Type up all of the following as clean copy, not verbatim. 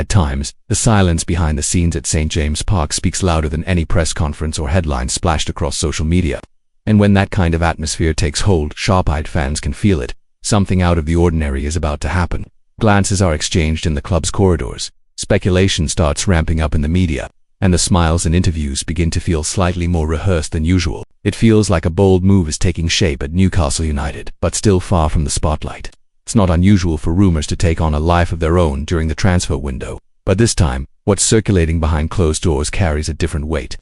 At times, the silence behind the scenes at St. James' Park speaks louder than any press conference or headline splashed across social media. And when that kind of atmosphere takes hold, sharp-eyed fans can feel it. Something out of the ordinary is about to happen. Glances are exchanged in the club's corridors. Speculation starts ramping up in the media, and the smiles and interviews begin to feel slightly more rehearsed than usual. It feels like a bold move is taking shape at Newcastle United, but still far from the spotlight. It's not unusual for rumours to take on a life of their own during the transfer window, but this time, what's circulating behind closed doors carries a different weight.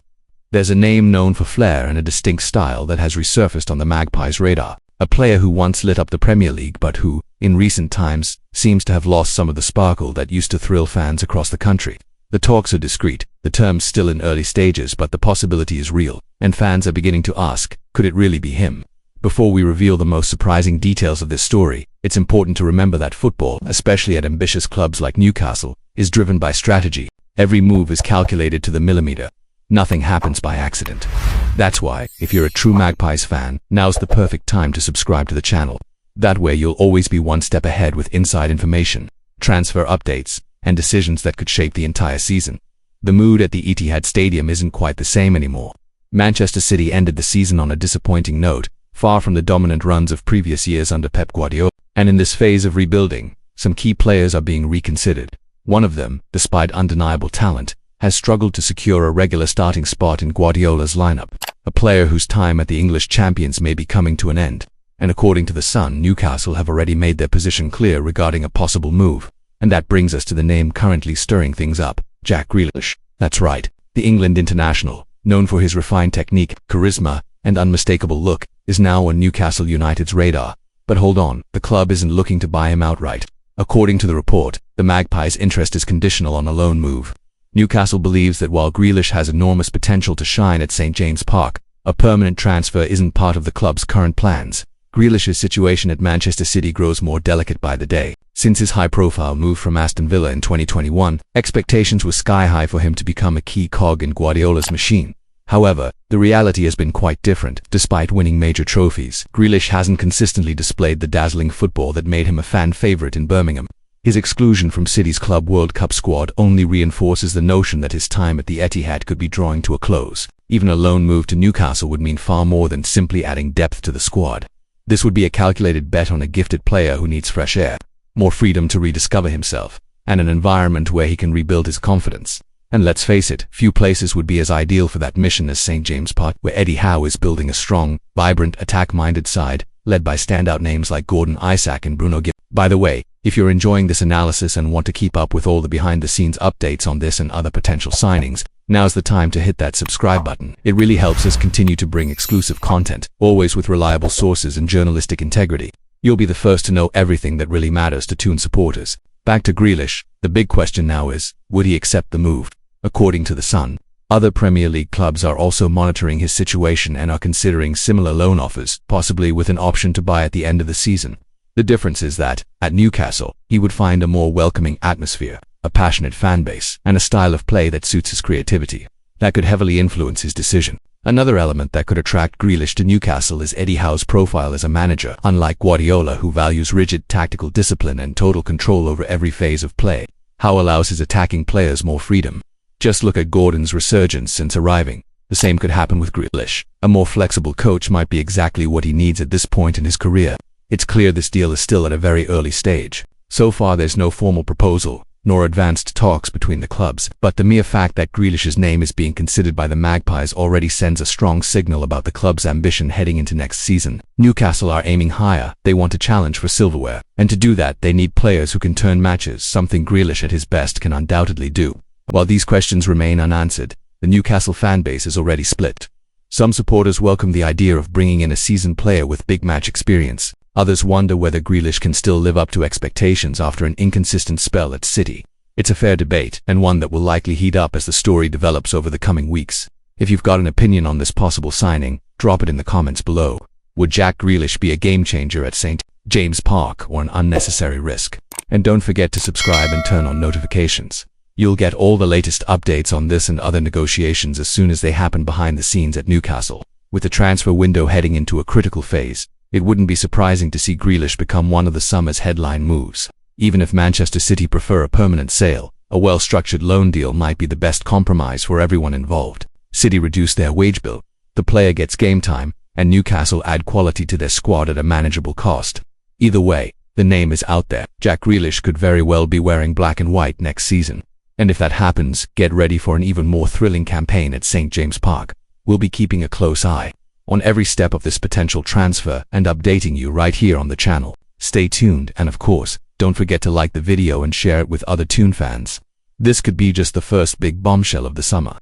There's a name known for flair and a distinct style that has resurfaced on the Magpies' radar. A player who once lit up the Premier League but who, in recent times, seems to have lost some of the sparkle that used to thrill fans across the country. The talks are discreet, the term's still in early stages, but the possibility is real, and fans are beginning to ask, could it really be him? Before we reveal the most surprising details of this story, it's important to remember that football, especially at ambitious clubs like Newcastle, is driven by strategy. Every move is calculated to the millimeter. Nothing happens by accident. That's why, if you're a true Magpies fan, now's the perfect time to subscribe to the channel. That way you'll always be one step ahead with inside information, transfer updates, and decisions that could shape the entire season. The mood at the Etihad Stadium isn't quite the same anymore. Manchester City ended the season on a disappointing note, far from the dominant runs of previous years under Pep Guardiola. And in this phase of rebuilding, some key players are being reconsidered. One of them, despite undeniable talent, has struggled to secure a regular starting spot in Guardiola'S lineup, a player whose time at the English champions may be coming to an end. And according to The Sun, Newcastle have already made their position clear regarding a possible move. And that brings us to the name currently stirring things up, Jack Grealish. That's right, the England international, known for his refined technique, charisma, and unmistakable look, is now on Newcastle United's radar. But hold on, the club isn't looking to buy him outright. According to the report, the Magpies' interest is conditional on a loan move. Newcastle believes that while Grealish has enormous potential to shine at St. James' Park, a permanent transfer isn't part of the club's current plans. Grealish's situation at Manchester City grows more delicate by the day. Since his high-profile move from Aston Villa in 2021, expectations were sky-high for him to become a key cog in Guardiola's machine. However, the reality has been quite different. Despite winning major trophies, Grealish hasn't consistently displayed the dazzling football that made him a fan favourite in Birmingham. His exclusion from City's Club World Cup squad only reinforces the notion that his time at the Etihad could be drawing to a close. Even a loan move to Newcastle would mean far more than simply adding depth to the squad. This would be a calculated bet on a gifted player who needs fresh air, more freedom to rediscover himself, and an environment where he can rebuild his confidence. And let's face it, few places would be as ideal for that mission as St. James' Park, where Eddie Howe is building a strong, vibrant, attack-minded side, led by standout names like Gordon Isak and Bruno Gibb. By the way, if you're enjoying this analysis and want to keep up with all the behind-the-scenes updates on this and other potential signings, now's the time to hit that subscribe button. It really helps us continue to bring exclusive content, always with reliable sources and journalistic integrity. You'll be the first to know everything that really matters to Toon supporters. Back to Grealish, the big question now is, would he accept the move? According to The Sun, other Premier League clubs are also monitoring his situation and are considering similar loan offers, possibly with an option to buy at the end of the season. The difference is that, at Newcastle, he would find a more welcoming atmosphere, a passionate fan base, and a style of play that suits his creativity. That could heavily influence his decision. Another element that could attract Grealish to Newcastle is Eddie Howe's profile as a manager. Unlike Guardiola, who values rigid tactical discipline and total control over every phase of play, Howe allows his attacking players more freedom. Just look at Gordon's resurgence since arriving. The same could happen with Grealish. A more flexible coach might be exactly what he needs at this point in his career. It's clear this deal is still at a very early stage. So far there's no formal proposal, nor advanced talks between the clubs, but the mere fact that Grealish's name is being considered by the Magpies already sends a strong signal about the club's ambition heading into next season. Newcastle are aiming higher. They want to challenge for silverware, and to do that they need players who can turn matches, something Grealish at his best can undoubtedly do. While these questions remain unanswered, the Newcastle fan base is already split. Some supporters welcome the idea of bringing in a seasoned player with big match experience. Others wonder whether Grealish can still live up to expectations after an inconsistent spell at City. It's a fair debate, and one that will likely heat up as the story develops over the coming weeks. If you've got an opinion on this possible signing, drop it in the comments below. Would Jack Grealish be a game-changer at St. James' Park or an unnecessary risk? And don't forget to subscribe and turn on notifications. You'll get all the latest updates on this and other negotiations as soon as they happen behind the scenes at Newcastle. With the transfer window heading into a critical phase, it wouldn't be surprising to see Grealish become one of the summer's headline moves. Even if Manchester City prefer a permanent sale, A well-structured loan deal might be the best compromise for everyone involved. City reduce their wage bill, the player gets game time, and Newcastle add quality to their squad at a manageable cost. Either way, the name is out there. Jack Grealish could very well be wearing black and white next season. And if that happens, get ready for an even more thrilling campaign at St. James Park. We'll be keeping a close eye on every step of this potential transfer and updating you right here on the channel. Stay tuned, and of course, don't forget to like the video and share it with other Toon fans. This could be just the first big bombshell of the summer.